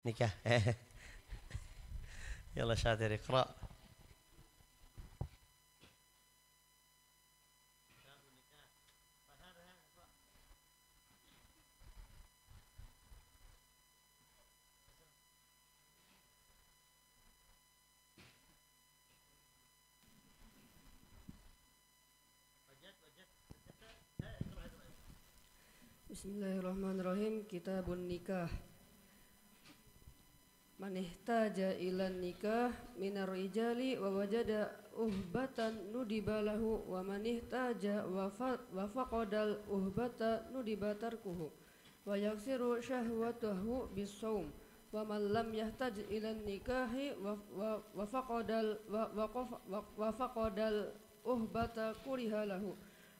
nikah. Yalla syatir iqra. Bismillahirrahmanirrahim. Kitabun nikah. Man ihtaja ilan nikah minar rijali wa wajada uhbatan nudiba lahu wa man ihtaja wa faqadal uhbata nudiba tarkuhu wa yaksiru syahwatahu bisawm wa man lam yahtaj ilan nikahi wa faqadal wa faqadal uhbata kuriha lahu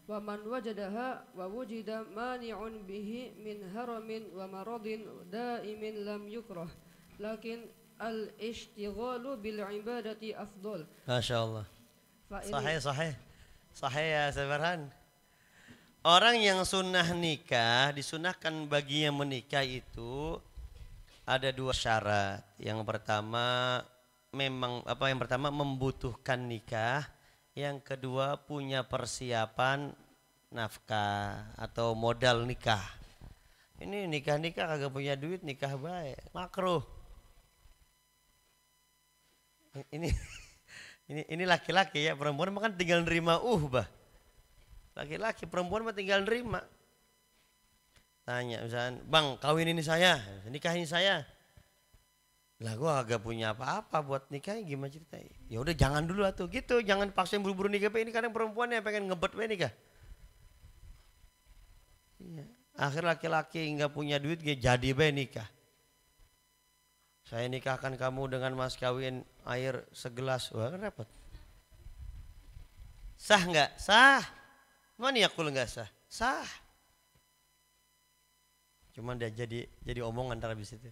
wa man wajadaha wa wujida mani'un bihi min haramin wa maradin daimin lam yukrah lakin al-ishtighalu bil ibadati afdol. Masya Allah. Sahih ya Sabarhan. Orang yang sunnah nikah, disunahkan bagi yang menikah itu ada dua syarat. Yang pertama membutuhkan nikah. Yang kedua punya persiapan nafkah atau modal nikah. Ini nikah kagak punya duit, nikah baik, makruh. Ini laki-laki ya, perempuan mah kan tinggal nerima bah. Laki-laki, perempuan mah tinggal nerima. Tanya misalnya, "Bang, kawin ini saya, nikah ini saya." Lah gua agak punya apa-apa buat nikahnya, gimana ceritanya? Ya udah jangan dulu atuh gitu, jangan paksain buru-buru nikah. Ini kadang perempuan yang pengen ngebet we nikah. Iya. Akhir laki-laki nggak punya duit jadi we nikah. Saya nikahkan kamu dengan mas kawin air segelas. Wah kan repot. Sah nggak? Sah. Mana yakul nggak sah? Sah. Cuman dia jadi omongan antara bis itu.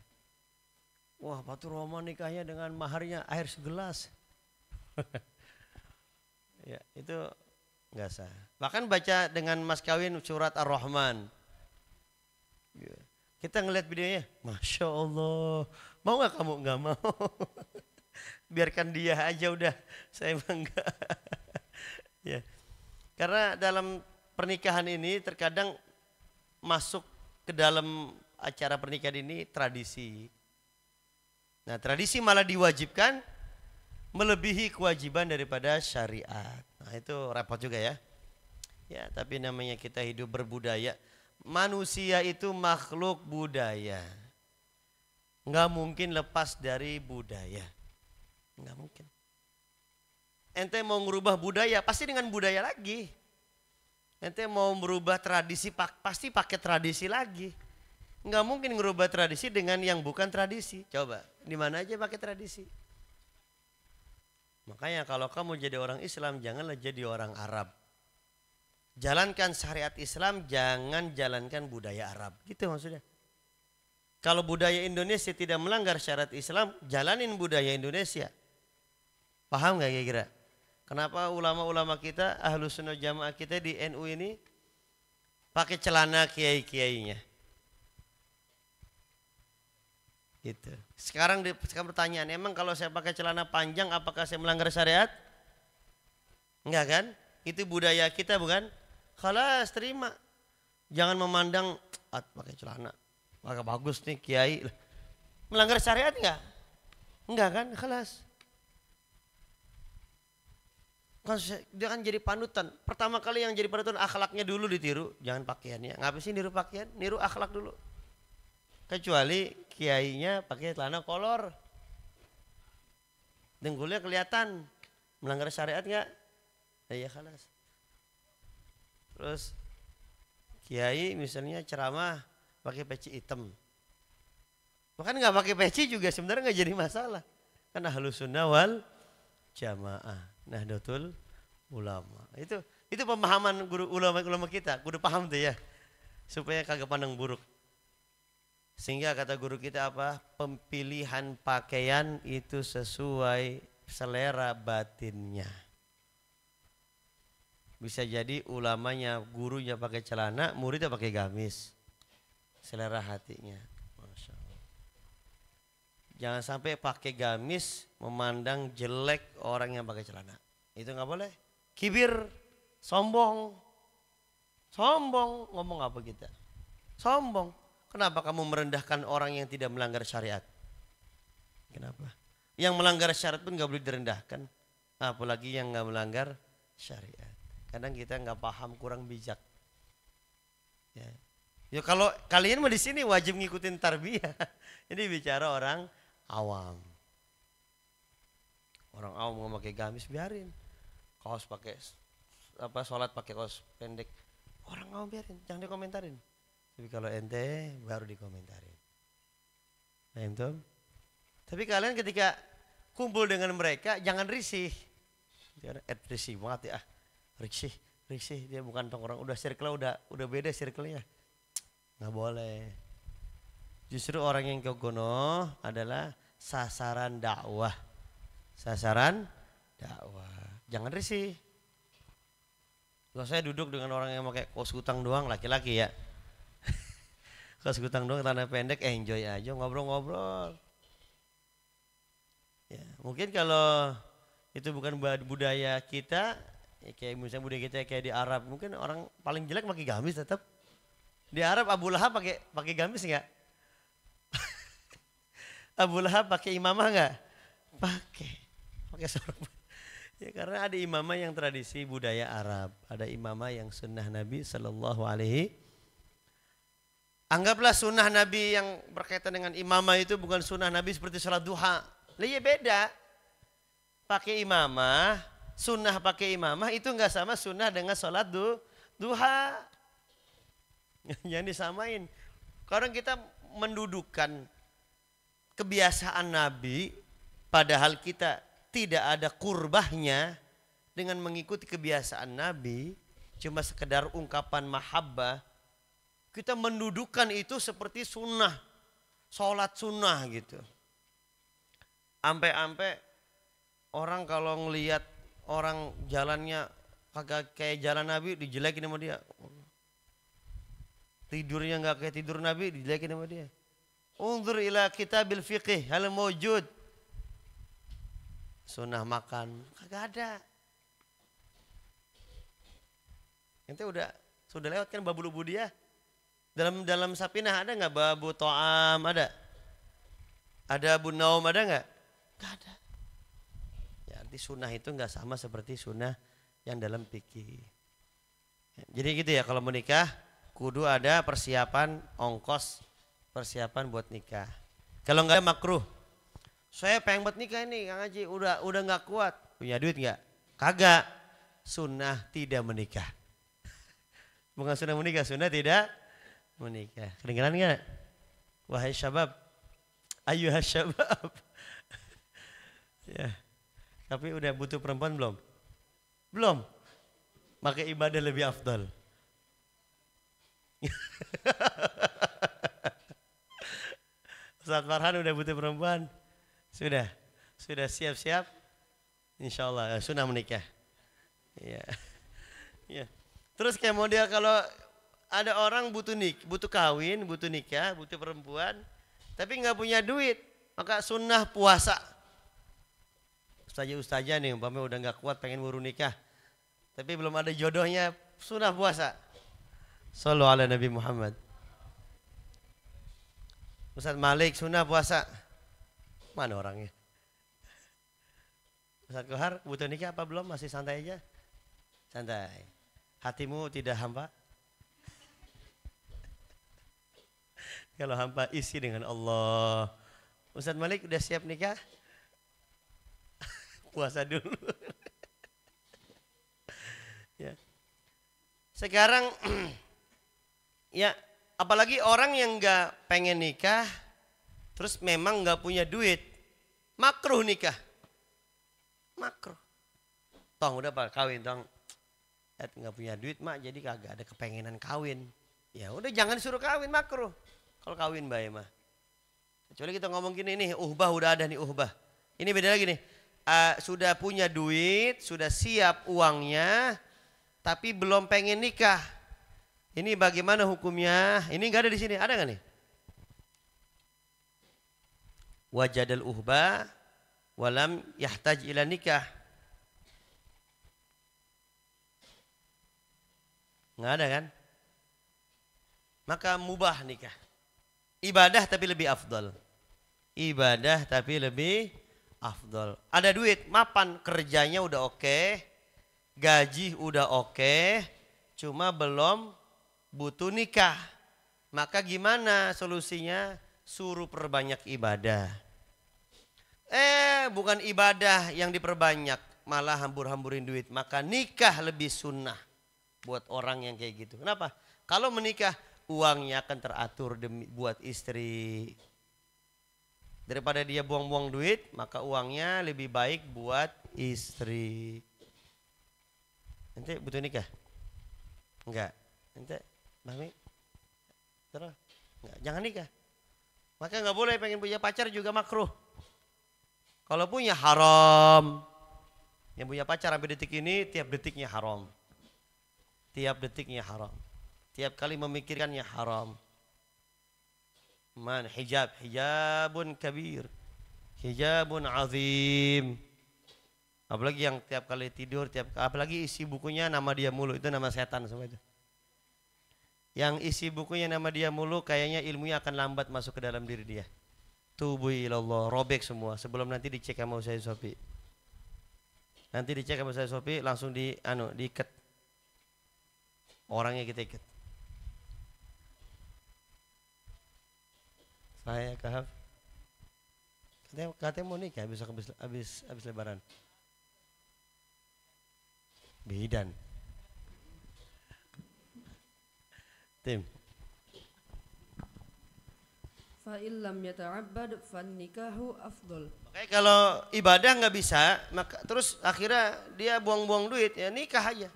Wah Pak Roman nikahnya dengan maharnya air segelas. Ya itu nggak sah. Bahkan baca dengan mas kawin surat Ar-Rahman. Ya. Kita ngeliat videonya, Masya Allah. Mau gak kamu? Gak mau. Biarkan dia aja udah. Saya bangga. Ya. Karena dalam pernikahan ini terkadang masuk ke dalam acara pernikahan ini tradisi. Nah tradisi malah diwajibkan melebihi kewajiban daripada syariat. Nah itu repot juga ya. Ya tapi namanya kita hidup berbudaya. Manusia itu makhluk budaya. Nggak mungkin lepas dari budaya. Nggak mungkin. Ente mau merubah budaya, pasti dengan budaya lagi. Ente mau merubah tradisi, pasti pakai tradisi lagi. Nggak mungkin merubah tradisi dengan yang bukan tradisi. Coba, di mana aja pakai tradisi. Makanya kalau kamu jadi orang Islam, janganlah jadi orang Arab. Jalankan syariat Islam, jangan jalankan budaya Arab. Gitu maksudnya. Kalau budaya Indonesia tidak melanggar syariat Islam, jalanin budaya Indonesia. Paham gak kira-kira? Kenapa ulama-ulama kita, Ahlus Sunnah Jamaah kita di NU ini pakai celana kiai-kiainya? Gitu. Sekarang pertanyaan, emang kalau saya pakai celana panjang apakah saya melanggar syariat? Enggak kan? Itu budaya kita bukan? Khalas terima. Jangan memandang pakai celana. Agak bagus nih kiai. Melanggar syariat enggak? Enggak kan? Khalas. Dia kan jadi panutan. Pertama kali yang jadi panutan akhlaknya dulu ditiru. Jangan pakaiannya. Ngapain sih niru pakaian? Niru akhlak dulu. Kecuali kiainya pakai celana kolor. Dengkulnya kelihatan. Melanggar syariat enggak? Ya khalas. Terus kiai misalnya ceramah pakai peci hitam. Bahkan nggak pakai peci juga sebenarnya nggak jadi masalah. Karena Ahlus Sunnah wal Jamaah, Nahdlatul Ulama. Itu pemahaman guru ulama kita, kudu paham tuh ya. Supaya kagak pandang buruk. Sehingga kata guru kita apa? Pemilihan pakaian itu sesuai selera batinnya. Bisa jadi ulamanya, gurunya pakai celana, muridnya pakai gamis. Selera hatinya. Masya Allah. Jangan sampai pakai gamis memandang jelek orang yang pakai celana. Itu nggak boleh. Kibir, sombong. Sombong, ngomong apa kita? Sombong. Kenapa kamu merendahkan orang yang tidak melanggar syariat? Kenapa? Yang melanggar syariat pun nggak boleh direndahkan. Apalagi yang nggak melanggar syariat. Kadang kita nggak paham, kurang bijak. Ya. Ya kalau kalian mah di sini wajib ngikutin tarbiyah. Ini bicara orang awam. Orang awam nggak pakai gamis biarin. Kaos pakai sholat pakai kaos pendek. Orang awam biarin, jangan dikomentarin. Tapi kalau ente baru dikomentarin. Paham tuh? Tapi kalian ketika kumpul dengan mereka jangan risih. Jangan risih banget ya. Risih dia bukan tongkrong, udah circle udah beda circle-nya. Nggak boleh. Justru orang yang kogono adalah sasaran dakwah. Sasaran dakwah. Jangan risih. Kalau saya duduk dengan orang yang pakai kaos kutang doang, laki-laki ya. Kaos kutang doang, celana pendek, enjoy aja ngobrol-ngobrol. Ya, mungkin kalau itu bukan budaya kita, ya kayak misalnya budaya kita kayak di Arab, mungkin orang paling jelek pakai gamis tetap. Di Arab Abu Lahab pakai gamis nggak? Abu Lahab pakai imamah nggak? Pakai sorban. Ya karena ada imamah yang tradisi budaya Arab, ada imamah yang sunnah Nabi Sallallahu Alaihi. Anggaplah sunnah Nabi yang berkaitan dengan imamah itu bukan sunnah Nabi seperti sholat duha. Iya beda. Pakai imamah, sunnah pakai imamah itu nggak sama sunnah dengan sholat duha. Yang disamain. Karena kita mendudukan kebiasaan Nabi, padahal kita tidak ada kurbahnya dengan mengikuti kebiasaan Nabi, cuma sekedar ungkapan mahabbah, kita mendudukan itu seperti sunnah, sholat sunnah gitu. Ampe-ampe orang kalau ngelihat orang jalannya kagak kayak jalan Nabi dijelekin sama dia. Tidurnya nggak kayak tidur Nabi dijelekin sama dia. Unzur ila kitabil fiqih hal mawjud. Sunnah makan kagak ada. Ente sudah lewat kan babu lubudiah. Dalam Sapinah ada nggak babu to'am ada? Ada abu naum ada nggak? Nggak ada. Ya, arti sunnah itu nggak sama seperti sunnah yang dalam fikih. Jadi gitu ya kalau menikah kudu ada persiapan ongkos persiapan buat nikah. Kalau nggak ada makruh. Saya pengen buat nikah ini Kang Haji udah nggak kuat. Punya duit nggak? Kagak. Sunnah tidak menikah. Bukan sunnah menikah, sunnah tidak menikah. Kedengeran nggak? Wahai syabab, ayuhas syabab. Ya. Tapi udah butuh perempuan belum? Belum. Maka ibadah lebih afdal. Ustaz Farhan udah butuh perempuan? Sudah siap-siap. Insya Allah sunnah menikah. Ya. Ya. Terus kayak model kalau ada orang butuh kawin, butuh nikah, butuh perempuan, tapi nggak punya duit, maka sunnah puasa. Ustazah nih, umpamanya udah nggak kuat pengen buru nikah, tapi belum ada jodohnya, sunnah puasa. Shallu ala Nabi Muhammad. Ustaz Malik sunnah puasa. Mana orangnya? Ustaz Kohar butuh nikah apa belum? Masih santai aja? Santai. Hatimu tidak hampa? Kalau hampa isi dengan Allah. Ustaz Malik udah siap nikah? Puasa dulu. Ya. Sekarang ya apalagi orang yang nggak pengen nikah, terus memang nggak punya duit, makruh nikah, makruh. Tong udah pak kawin tong, nggak punya duit mak, jadi kagak ada kepengenan kawin. Ya udah jangan suruh kawin, makruh. Kalau kawin bae mah. Kecuali kita ngomong gini nih, uhbah udah ada nih uhbah. Ini beda lagi nih. Sudah punya duit, sudah siap uangnya, tapi belum pengen nikah. Ini bagaimana hukumnya? Ini nggak ada di sini, ada nggak nih? wajadal uhba walam yahtaj ila nikah. Nggak ada kan? Maka mubah nikah. Ibadah tapi lebih afdal. Ibadah tapi lebih afdal. Ada duit, mapan, kerjanya udah oke, gaji udah oke, cuma belum butuh nikah. Maka gimana solusinya? Suruh perbanyak ibadah. Bukan ibadah yang diperbanyak, malah hambur-hamburin duit. Maka nikah lebih sunnah buat orang yang kayak gitu. Kenapa? Kalau menikah uangnya akan teratur buat istri. Daripada dia buang-buang duit, maka uangnya lebih baik buat istri. Ente butuh nikah? Enggak. Ente, Mami? Terus? Enggak, jangan nikah. Maka enggak boleh pengen punya pacar juga makruh. Kalau punya haram. Yang punya pacar sampai detik ini tiap detiknya haram. Tiap detiknya haram. Tiap kali memikirkannya haram. Man hijabun kabir. Hijabun azim. Apalagi yang tiap kali tidur, apalagi isi bukunya nama dia mulu, itu nama setan semua itu. Yang isi bukunya nama dia mulu, kayaknya ilmunya akan lambat masuk ke dalam diri dia. Tubu ilallah, robek semua sebelum nanti dicek sama Ustaz Sofi. Nanti dicek sama Ustaz Sofi langsung diikat. Orangnya kita ikat. Saya Kahaf. Katanya mau nikah habis lebaran. Bidan. Tim. Fa illam yata'abbad fan nikahu afdal. Makanya kalau ibadah nggak bisa, maka terus akhirnya dia buang-buang duit, ya nikah aja.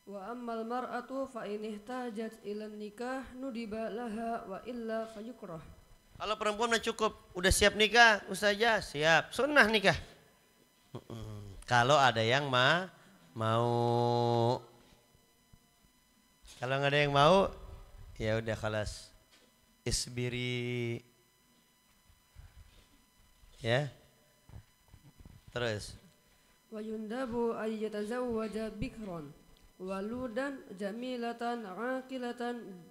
Wa ammal mar'atu fa in ihtajat ila nikah nudiba laha wa illa fayukrah. Kalau perempuan udah cukup, udah siap nikah, ustazah siap, sunnah nikah. Kalau ada yang mau, kalau nggak ada yang mau, ya udah khalas, isbiri, ya. Terus. Wa yundabu ay yatazawwaja bikran waludan jamilatan aqilatan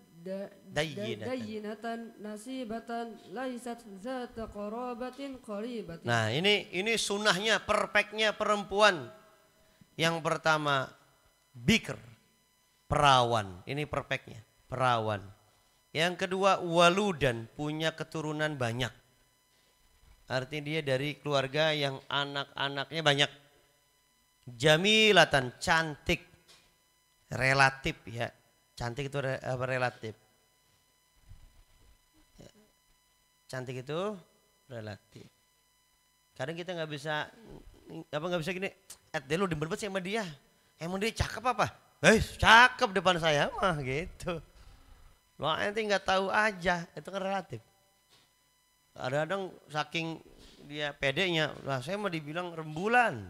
dayyinatan nasibatan laisat zata qarabatin qaribatin. Nah, ini sunnahnya, perfectnya perempuan. Yang pertama bikr, perawan. Ini perfectnya, perawan. Yang kedua waludan, punya keturunan banyak. Artinya dia dari keluarga yang anak-anaknya banyak. Jamilatan, cantik. Relatif ya. Cantik itu relatif. Cantik itu relatif. Kadang kita nggak bisa gini. Dia lu demen banget sama dia. Emang dia cakep apa? Cakep depan saya mah gitu. Lo ente nggak tahu aja, itu kan relatif. Kadang-kadang saking dia pedenya, lah saya mau dibilang rembulan.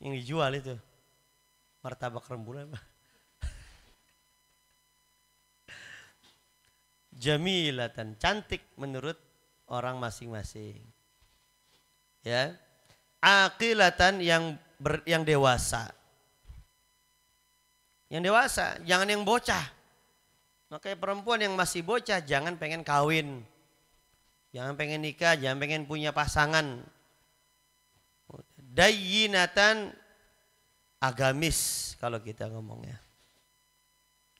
Yang dijual itu martabak rembulan. Jamilatan, cantik menurut orang masing-masing. Ya. Aqilatan yang dewasa. Yang dewasa, jangan yang bocah. Makanya perempuan yang masih bocah jangan pengen kawin. Jangan pengen nikah, jangan pengen punya pasangan. Dayyinatan, agamis kalau kita ngomongnya.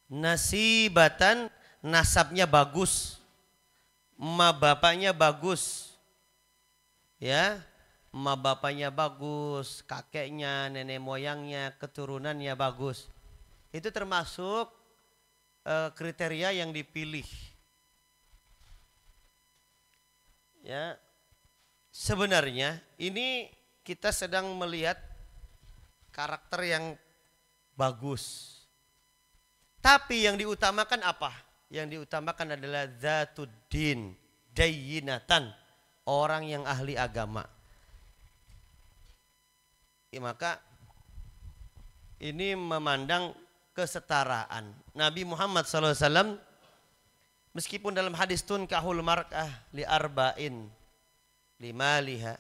Nasibatan, nasabnya bagus. Emak bapaknya bagus. Ya, emak bapaknya bagus, kakeknya, nenek moyangnya, keturunannya bagus. Itu termasuk kriteria yang dipilih. Ya. Sebenarnya ini kita sedang melihat karakter yang bagus. Tapi yang diutamakan apa? Yang diutamakan adalah zatuddin, dayyinatan, orang yang ahli agama. Ya, maka ini memandang kesetaraan. Nabi Muhammad SAW Meskipun dalam hadis tunkahul mar'ah li arba'in, limaliha,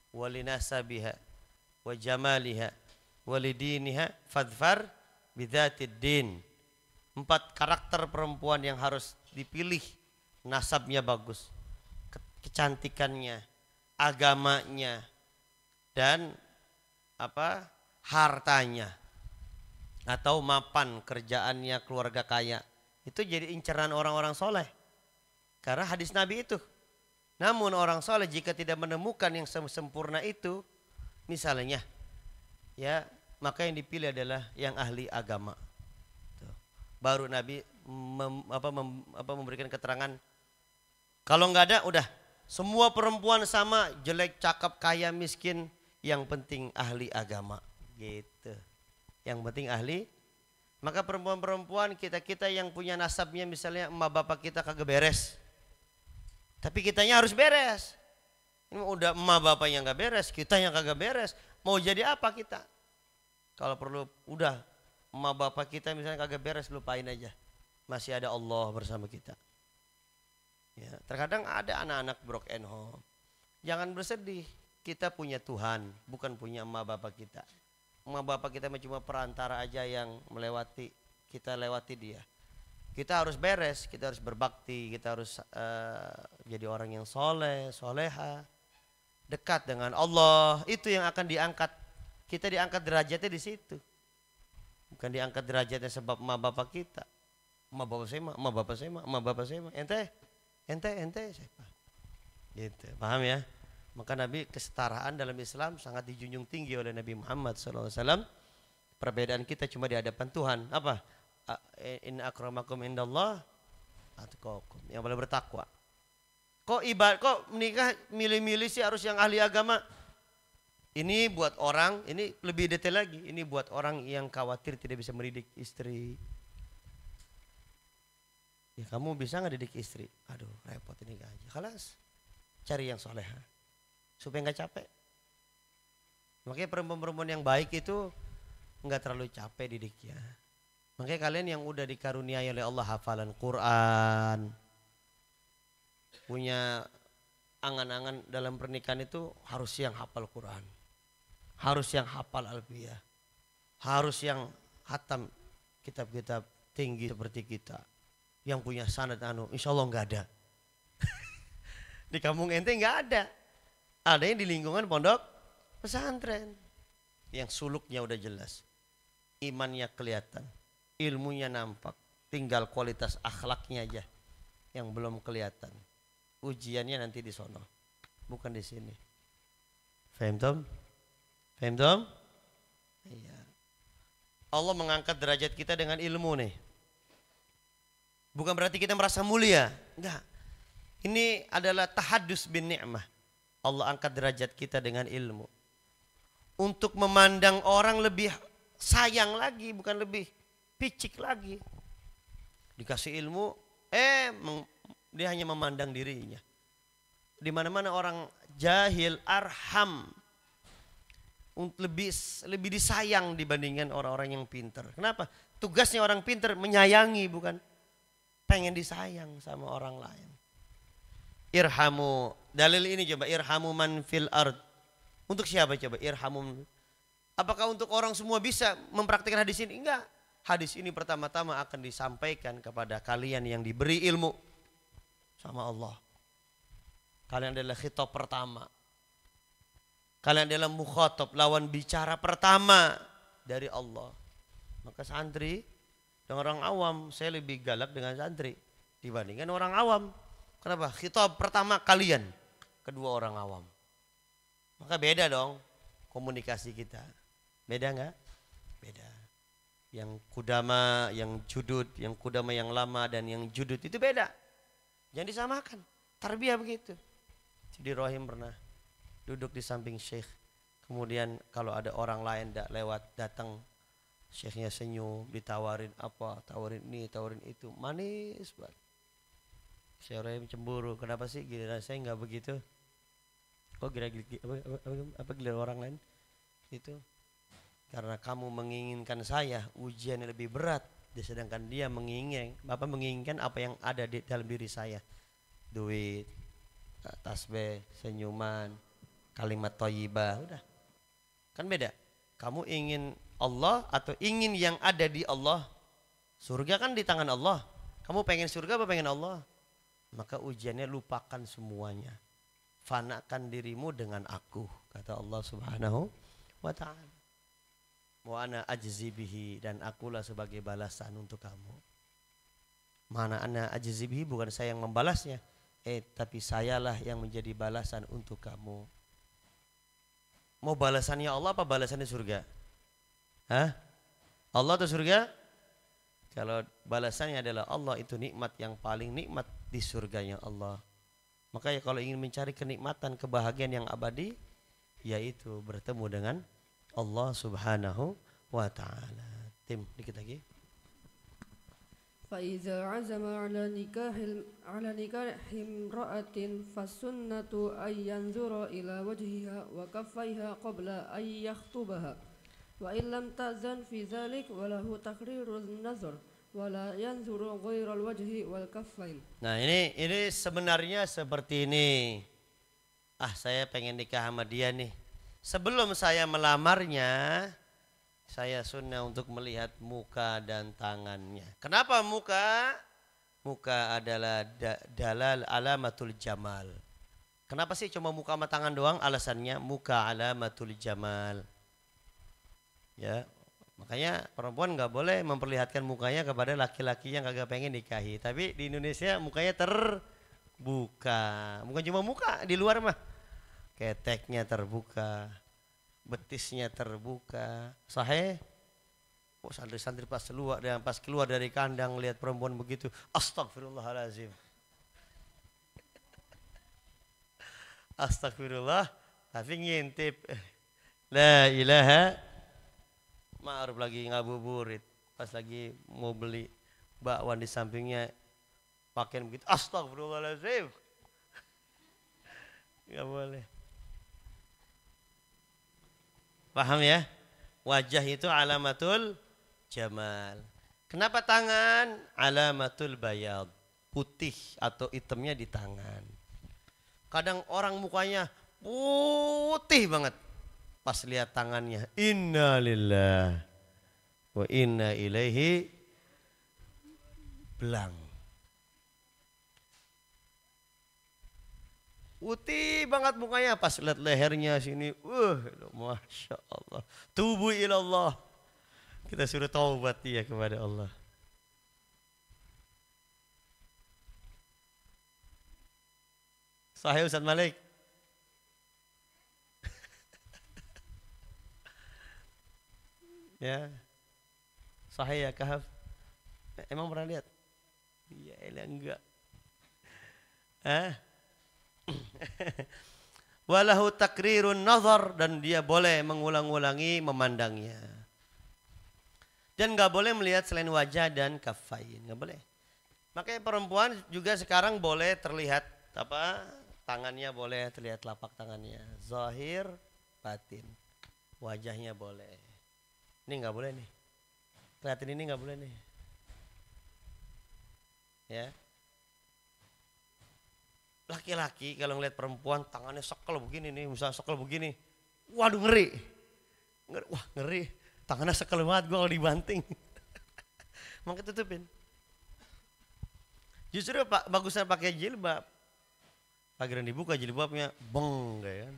walinasabiha, wa jamaliha, walidiniha, fadfar bidzatid din. 4 karakter perempuan yang harus dipilih, nasabnya bagus, kecantikannya, agamanya, dan hartanya, atau mapan kerjaannya, keluarga kaya. Itu jadi incaran orang-orang soleh. Karena hadis Nabi itu. Namun orang soleh jika tidak menemukan yang sempurna itu, misalnya, ya maka yang dipilih adalah yang ahli agama. Tuh. Baru Nabi memberikan keterangan. Kalau nggak ada, udah semua perempuan sama, jelek, cakep, kaya, miskin, yang penting ahli agama. Gitu. Yang penting ahli. Maka perempuan-perempuan kita yang punya nasabnya misalnya emak bapak kita kagak beres. Tapi kitanya harus beres. Ini udah emak bapak yang gak beres, kita yang kagak beres. Mau jadi apa kita? Kalau perlu udah emak bapak kita misalnya kagak beres, lupain aja. Masih ada Allah bersama kita. Ya, terkadang ada anak-anak broken home. Jangan bersedih, kita punya Tuhan, bukan punya emak bapak kita. Emak bapak kita cuma perantara aja yang melewati, kita lewati dia. Kita harus beres, kita harus berbakti, kita harus jadi orang yang soleh, soleha, dekat dengan Allah. Itu yang akan diangkat. Kita diangkat derajatnya di situ. Bukan diangkat derajatnya sebab emak bapak kita. Emak bapak saya mah, emak bapak saya mah, emak bapak saya mah. Ente siapa? Gitu, paham ya? Maka Nabi kesetaraan dalam Islam sangat dijunjung tinggi oleh Nabi Muhammad SAW. Perbedaan kita cuma di hadapan Tuhan. Apa? In akramakum indallah atqakum, yang paling bertakwa. Kok menikah milih-milih sih harus yang ahli agama? Ini buat orang, ini lebih detail lagi. Ini buat orang yang khawatir tidak bisa mendidik istri. Ya kamu bisa nggak didik istri? Aduh repot ini aja. Khalas, cari yang soleha supaya nggak capek. Makanya perempuan-perempuan yang baik itu nggak terlalu capek didiknya. Makanya kalian yang udah dikaruniai oleh Allah hafalan Quran, punya angan-angan dalam pernikahan itu harus yang hafal Quran, harus yang hafal Alfiyah, harus yang hatam kitab-kitab tinggi seperti kita, yang punya sanad insya Allah nggak ada. Di kampung ente nggak ada. Ada yang di lingkungan pondok pesantren yang suluknya udah jelas, imannya kelihatan, ilmunya nampak, tinggal kualitas akhlaknya aja yang belum kelihatan. Ujiannya nanti di sono, bukan di sini. Faham tom? Faham tom? Iya. Allah mengangkat derajat kita dengan ilmu nih. Bukan berarti kita merasa mulia, enggak. Ini adalah tahaddus bin ni'mah. Allah angkat derajat kita dengan ilmu. Untuk memandang orang lebih sayang lagi, bukan lebih picik lagi. Dikasih ilmu, dia hanya memandang dirinya. Di mana-mana orang jahil, arham, lebih disayang dibandingkan orang-orang yang pintar. Kenapa? Tugasnya orang pintar menyayangi, bukan pengen disayang sama orang lain. Irhamu, dalil ini coba, irhamu man fil ard. Untuk siapa coba? Irhamu. Apakah untuk orang semua bisa mempraktikkan hadis ini? Enggak. Hadis ini pertama-tama akan disampaikan kepada kalian yang diberi ilmu sama Allah. Kalian adalah khitab pertama. Kalian adalah mukhatab, lawan bicara pertama dari Allah. Maka santri dan orang awam, saya lebih galak dengan santri dibandingkan orang awam. Kenapa? Khitab pertama kalian, kedua orang awam. Maka beda dong komunikasi kita. Beda enggak? Beda. Yang kudama, yang judud, yang kudama yang lama dan yang judud itu beda. Jangan disamakan. Tarbiyah begitu. Sidi Rohim pernah duduk di samping syekh. Kemudian kalau ada orang lain lewat datang, syekhnya senyum, ditawarin apa, tawarin ini, tawarin itu, manis banget. Syekh Rohim cemburu, kenapa sih giliran saya nggak begitu? Kok giliran orang lain? Itu karena kamu menginginkan saya ujian yang lebih berat Sedangkan dia Bapak menginginkan apa yang ada di dalam diri saya. Duit, tasbih, senyuman, kalimat thayyibah, udah. Kan beda. Kamu ingin Allah atau ingin yang ada di Allah? Surga kan di tangan Allah. Kamu pengen surga apa pengen Allah? Maka ujiannya lupakan semuanya. Fanakan dirimu dengan aku, kata Allah Subhanahu wa ta'ala. Wa ana ajzi bihi, dan akulah sebagai balasan untuk kamu. Mana ana ajzi bihi, bukan saya yang membalasnya, tapi sayalah yang menjadi balasan untuk kamu. Mau balasannya Allah apa balasannya surga? Hah? Allah atau surga? Kalau balasannya adalah Allah, itu nikmat yang paling nikmat di surganya Allah. Makanya kalau ingin mencari kenikmatan, kebahagiaan yang abadi, yaitu bertemu dengan Allah Subhanahu wa ta'ala. Tim, dikit lagi. فإذا عزم على نكاح امرأة فالسنة أن ينظر إلى وجهها وكفيها قبل أن يخطبها وإن لم تأذن في ذلك وله تقرير النظر ولا ينظر غير الوجه والكفين. Nah ini sebenarnya seperti ini. Saya pengen nikah sama dia nih. Sebelum saya melamarnya, saya sunnah untuk melihat muka dan tangannya. Kenapa muka? Muka adalah dalal alamatul jamal. Kenapa sih cuma muka sama tangan doang? Alasannya muka alamatul jamal. Ya, makanya perempuan nggak boleh memperlihatkan mukanya kepada laki-laki yang kagak pengen nikahi. Tapi di Indonesia mukanya terbuka. Bukan cuma muka, di luar mah keteknya terbuka, betisnya terbuka. Sahih. Santri-santri pas keluar dari kandang lihat perempuan begitu, astagfirullahalazim. Astagfirullah, tapi ngintip. La ilaha, ma'ruf lagi ngabuburit. Pas lagi mau beli bakwan di sampingnya pakaian begitu, astagfirullahalazim. Gak boleh. Paham ya? Wajah itu alamatul jamal. Kenapa tangan? Alamatul bayad. Putih atau hitamnya di tangan. Kadang orang mukanya putih banget. Pas lihat tangannya, inna lillah wa inna ilaihi, belang. Putih banget mukanya, pas lihat lehernya sini, masya Allah. Tubu ilallah. Kita suruh taubat dia kepada Allah. Sahih Ustaz Malik. Ya. Sahih ya Kahaf. Emang pernah lihat? Iya, enggak. Walahu takrirun nazar, dan dia boleh mengulang-ulangi memandangnya. Dan nggak boleh melihat selain wajah dan kafain, nggak boleh. Makanya perempuan juga sekarang boleh terlihat tangannya, boleh terlihat telapak tangannya, zahir, batin, wajahnya boleh. Ini nggak boleh nih, kelihatan ini nggak boleh nih, ya. Laki-laki kalau ngeliat perempuan tangannya sekel begini nih, misalnya sekel begini, waduh ngeri, wah ngeri, tangannya sekel banget gue kalau dibanting. Maka tutupin. Justru bagusnya pakai jilbab. Pagiran dibuka jilbabnya, beng kayak kan.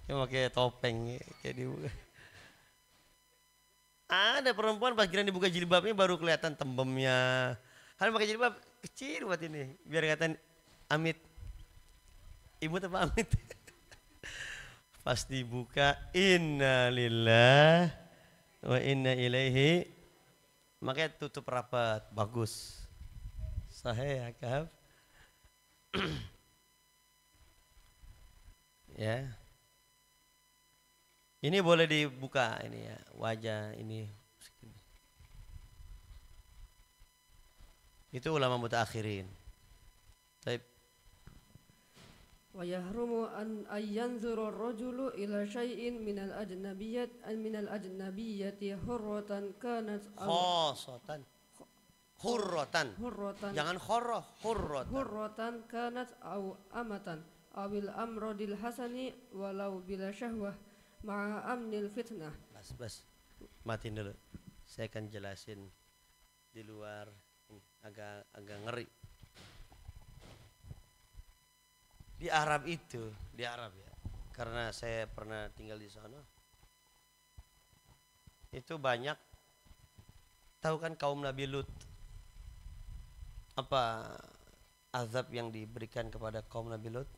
Dia pakai topeng kayak dibuka. Ada perempuan pagiran dibuka jilbabnya baru kelihatan tembemnya. Harus pakai jilbab kecil buat ini, biar kelihatan amit. Ibu apa amit? Pas dibuka, inna lillah wa inna ilaihi, makanya tutup rapat, bagus. Sahih ya Kahf. Ya. Ini boleh dibuka ini ya, wajah ini. Itu ulama mutaakhirin. Baik. wa yahrumu an yanzura ar-rajulu ila syai'in minal ajnabiyyati hurratan kanat Khosatan. Hurratan. Jangan khorroh, hurratan. hurratan kanat au amatan awil amrodil hasani walau bila syahwah ma'a amnil fitnah. Bas. Matiin dulu. Saya akan jelasin di luar, agak ngeri. Di Arab ya. Karena saya pernah tinggal di sana. Itu banyak, tahu kan kaum Nabi Lut? Apa azab yang diberikan kepada kaum Nabi Lut?